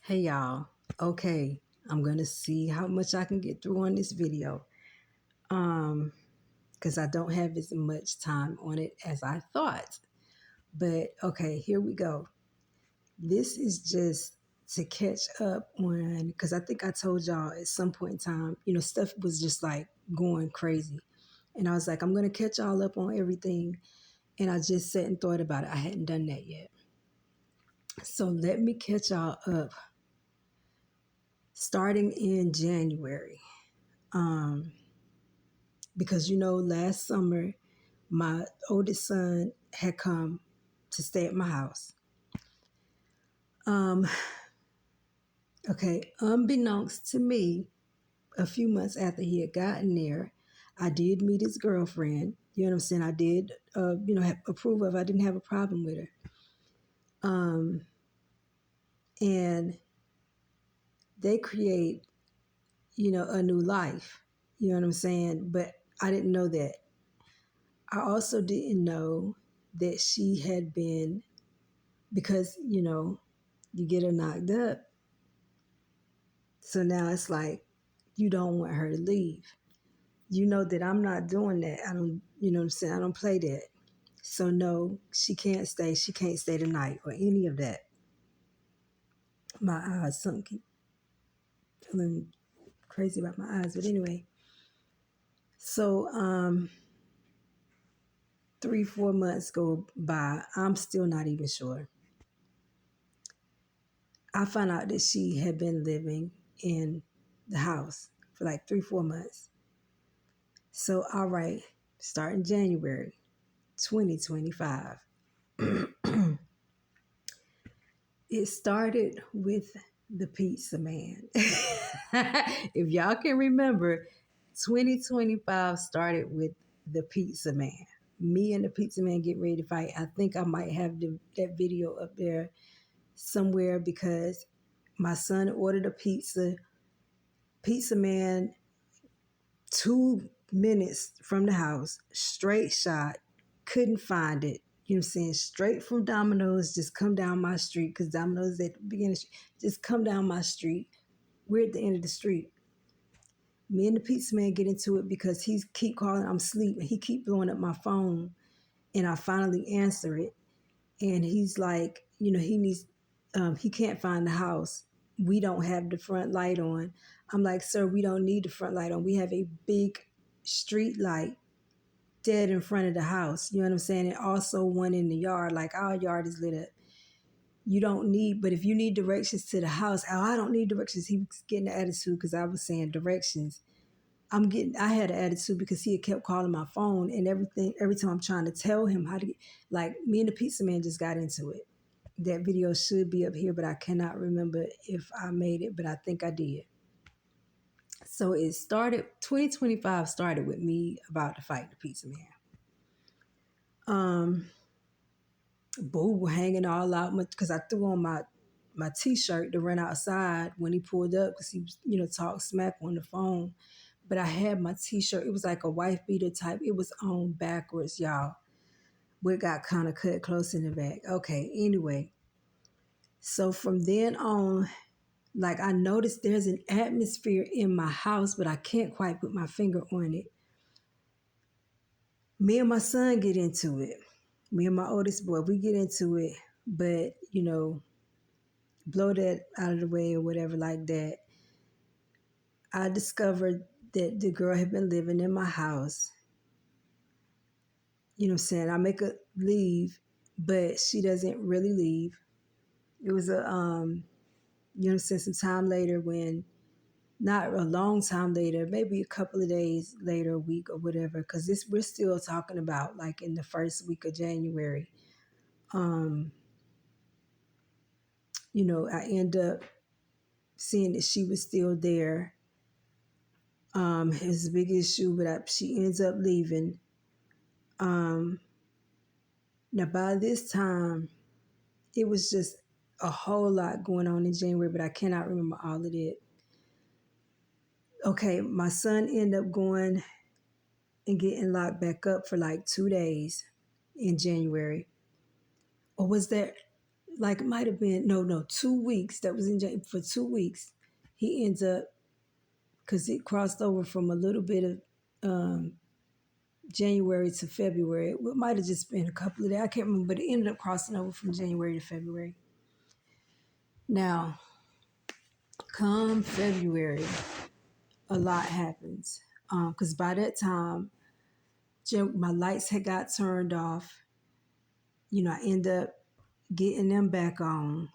Hey y'all. Okay, I'm gonna see how much I can get through on this video. Because I don't have as much time on it as I thought. But okay, here we go. This is just to catch up on, because I think I told y'all at some point in time, stuff was just like going crazy. And I was like, I'm gonna catch y'all up on everything. And I just sat and thought about it. I hadn't done that yet. So let me catch y'all up starting in January. Because last summer my oldest son had come to stay at my house. Okay, unbeknownst to me, a few months after he had gotten there, I did meet his girlfriend. You know what I'm saying? I did, approve of. I didn't have a problem with her. And they create, a new life. You know what I'm saying? But I didn't know that. I also didn't know that she had been, because, you get her knocked up. So now it's like, you don't want her to leave. You know that I'm not doing that. I don't, you know what I'm saying? I don't play that. So no, she can't stay. She can't stay tonight or any of that. My eyes, something keep feeling crazy about my eyes. But anyway, so 3-4 months go by. I'm still not even sure. I found out that she had been living in the house for like 3-4 months. So, all right, starting January 2025. It started with the pizza man. If y'all can remember, 2025 started with the pizza man. Me and the pizza man get ready to fight. I think I might have that video up there somewhere because my son ordered a pizza. Pizza man, 2 minutes from the house, straight shot, couldn't find it. You know what I'm saying? Straight from Domino's, just come down my street, because Domino's is at the beginning of the street. Just come down my street. We're at the end of the street. Me and the pizza man get into it because he keep calling, I'm asleep, and he keep blowing up my phone, and I finally answer it. And he's like, he can't find the house. We don't have the front light on. I'm like, sir, we don't need the front light on. We have a big street light dead in front of the house. You know what I'm saying? And also one in the yard. Like, our yard is lit up. You don't need, but if you need directions to the house, oh, I don't need directions. He was getting an attitude because I was saying directions. I had an attitude because he had kept calling my phone and everything. Every time I'm trying to tell him how to get, like, me and the pizza man just got into it. That video should be up here, but I cannot remember if I made it, but I think I did. So 2025 started with me about to fight the pizza man. Boo hanging all out because I threw on my t-shirt to run outside when he pulled up because he was, talk smack on the phone. But I had my t-shirt. It was like a wife beater type. It was on backwards, y'all. It got kind of cut close in the back. Okay, anyway. So from then on, like, I noticed there's an atmosphere in my house, but I can't quite put my finger on it. Me and my son get into it. Me and my oldest boy, we get into it, but, blow that out of the way or whatever like that. I discovered that the girl had been living in my house. You know what I'm saying? I make her leave, but she doesn't really leave. It was some time later when, not a long time later, maybe a couple of days later, a week or whatever, because we're still talking about like in the first week of January. I end up seeing that she was still there. It was a big issue, but she ends up leaving. Now by this time, it was just a whole lot going on in January, but I cannot remember all of it. Okay, my son ended up going and getting locked back up for like 2 days in January. Or was that like it might have been, no, 2 weeks. That was in for 2 weeks. He ends up, because it crossed over from a little bit of January to February. It might have just been a couple of days. I can't remember, but it ended up crossing over from January to February. Now, come February, a lot happens. Because by that time, my lights had got turned off. I end up getting them back on.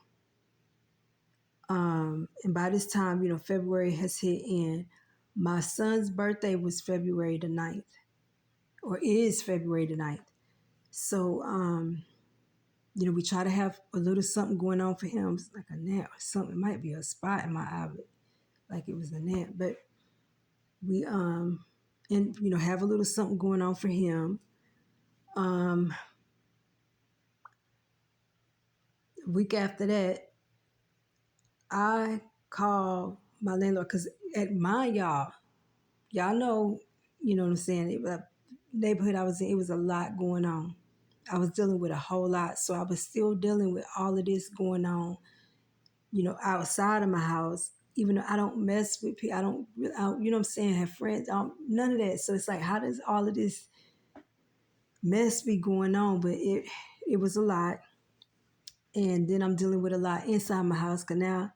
And by this time, February has hit in. My son's birthday was February the 9th, or is February the 9th. So, we try to have a little something going on for him, like a nap or something. It might be a spot in my eye, but like it was a nap. But we, have a little something going on for him. Week after that, I call my landlord because at my y'all know, you know what I'm saying? The neighborhood I was in, it was a lot going on. I was dealing with a whole lot. So I was still dealing with all of this going on, outside of my house. Even though I don't mess with people, I don't, you know what I'm saying, have friends, none of that. So it's like, how does all of this mess be going on? But it was a lot. And then I'm dealing with a lot inside my house because now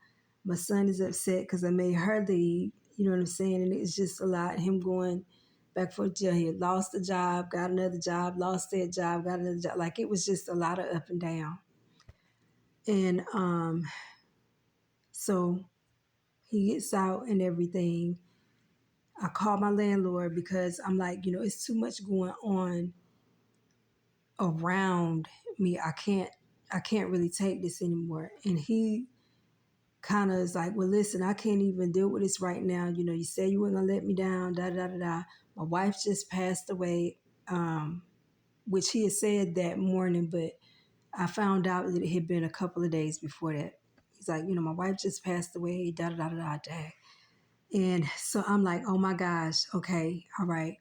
my son is upset because I made her leave. You know what I'm saying? And it's just a lot. Him going back for jail. He had lost a job, got another job, lost that job, got another job. Like it was just a lot of up and down. And so he gets out and everything. I call my landlord because I'm like, it's too much going on around me. I can't really take this anymore. And he kind of is like, well, listen, I can't even deal with this right now. You said you weren't gonna let me down, da da da da. My wife just passed away, which he had said that morning, but I found out that it had been a couple of days before that. He's like, my wife just passed away, da da da da da. And so I'm like, oh my gosh, okay, all right,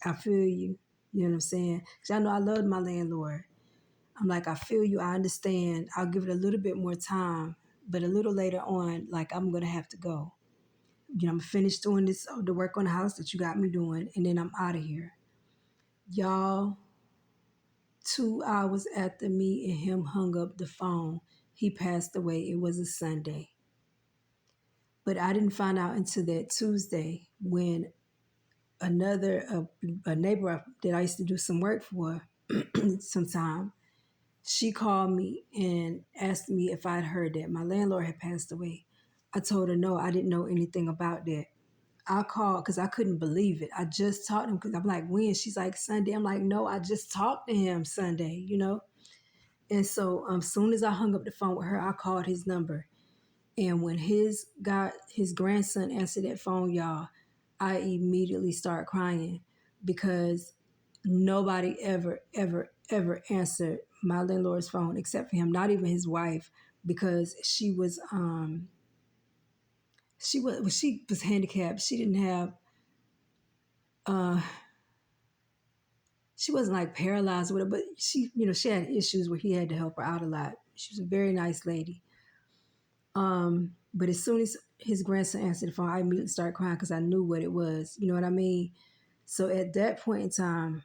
I feel you. You know what I'm saying? Because I know I loved my landlord. I'm like, I feel you, I understand. I'll give it a little bit more time. But a little later on, like, I'm going to have to go. I'm finished doing the work on the house that you got me doing, and then I'm out of here. Y'all, 2 hours after me and him hung up the phone, he passed away. It was a Sunday. But I didn't find out until that Tuesday when another a neighbor that I used to do some work for sometime, she called me and asked me if I'd heard that my landlord had passed away. I told her no, I didn't know anything about that. I called because I couldn't believe it. I just talked to him because I'm like, when? She's like, Sunday. I'm like, no, I just talked to him Sunday. And so soon as I hung up the phone with her, I called his number. And when his grandson answered that phone, y'all, I immediately started crying because nobody ever, ever, ever answered my landlord's phone except for him, not even his wife, because she was handicapped. She didn't have she wasn't like paralyzed with it, but she had issues where he had to help her out a lot. She was a very nice lady. But as soon as his grandson answered the phone, I immediately started crying because I knew what it was. You know what I mean? So at that point in time,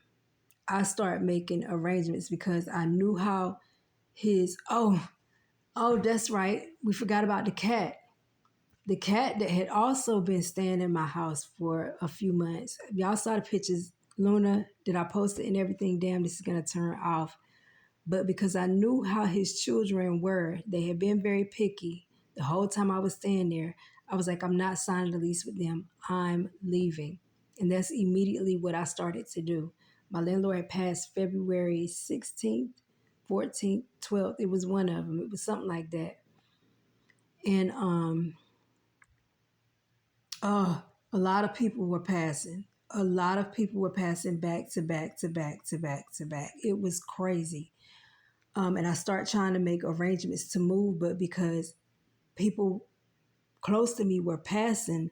I started making arrangements because I knew how that's right. We forgot about the cat. The cat that had also been staying in my house for a few months. Y'all saw the pictures, Luna, that I posted and everything. Damn, this is going to turn off. But because I knew how his children were, they had been very picky. The whole time I was staying there, I was like, I'm not signing the lease with them. I'm leaving. And that's immediately what I started to do. My landlord had passed February 16th, 14th, 12th. It was one of them. It was something like that. And a lot of people were passing. A lot of people were passing back to back to back to back to back. It was crazy. And I start trying to make arrangements to move, but because people close to me were passing,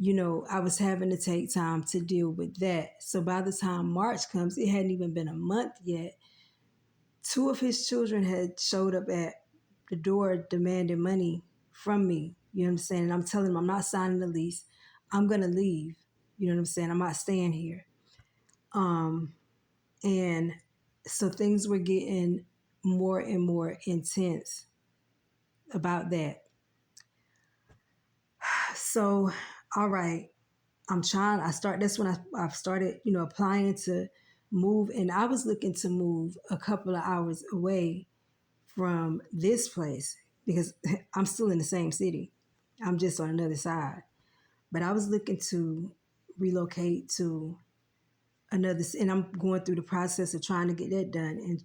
I was having to take time to deal with that. So by the time March comes, it hadn't even been a month yet. 2 of his children had showed up at the door demanding money from me. You know what I'm saying? And I'm telling them I'm not signing the lease. I'm gonna leave. You know what I'm saying? I'm not staying here. Um, and so things were getting more and more intense about that. So, all right, that's when I started, applying to move. And I was looking to move a couple of hours away from this place because I'm still in the same city. I'm just on another side. But I was looking to relocate to another, and I'm going through the process of trying to get that done. And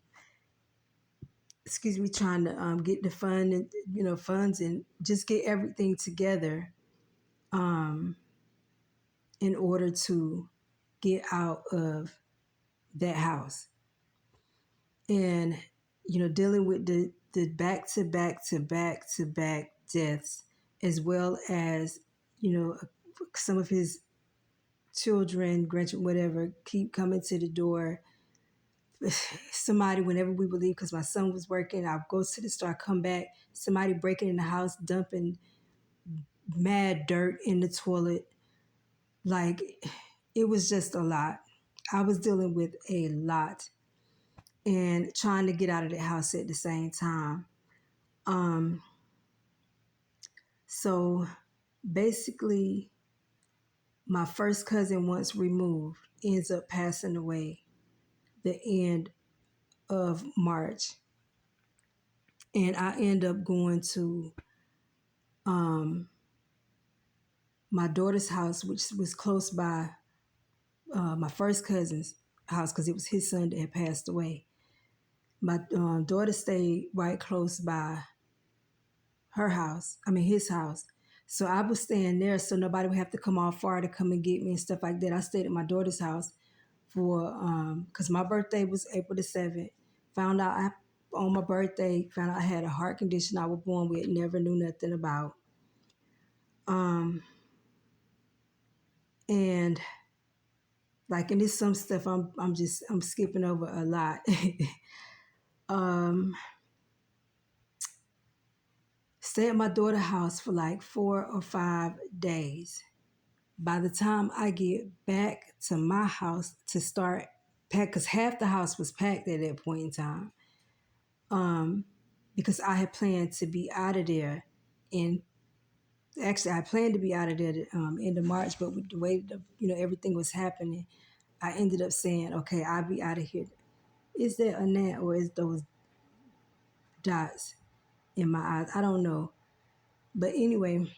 excuse me, trying to get the fund and funds and just get everything together um, in order to get out of that house. And dealing with the back to back to back to back deaths, as well as some of his children, grandchildren, whatever, keep coming to the door. Somebody, whenever we would leave, because my son was working, I'll go to the store, I come back, somebody breaking in the house, dumping mad dirt in the toilet. Like, it was just a lot. I was dealing with a lot and trying to get out of the house at the same time. Um, so basically, my first cousin, once removed, ends up passing away the end of March. And I end up going to um, my daughter's house, which was close by my first cousin's house because it was his son that had passed away. My daughter stayed right close by his house. So I was staying there so nobody would have to come all far to come and get me and stuff like that. I stayed at my daughter's house for, because my birthday was April the 7th. On my birthday, found out I had a heart condition I was born with, never knew nothing about. Um, and and there's some stuff I'm skipping over a lot. um, Stay at my daughter's house for like 4 or 5 days. By the time I get back to my house to start pack, because half the house was packed at that point in time, because I had planned to be out of there in actually I planned to be out of there end of March, but with the way everything was happening, I ended up saying, okay, I'll be out of here. Is there a gnat or is those dots in my eyes? I don't know. But anyway,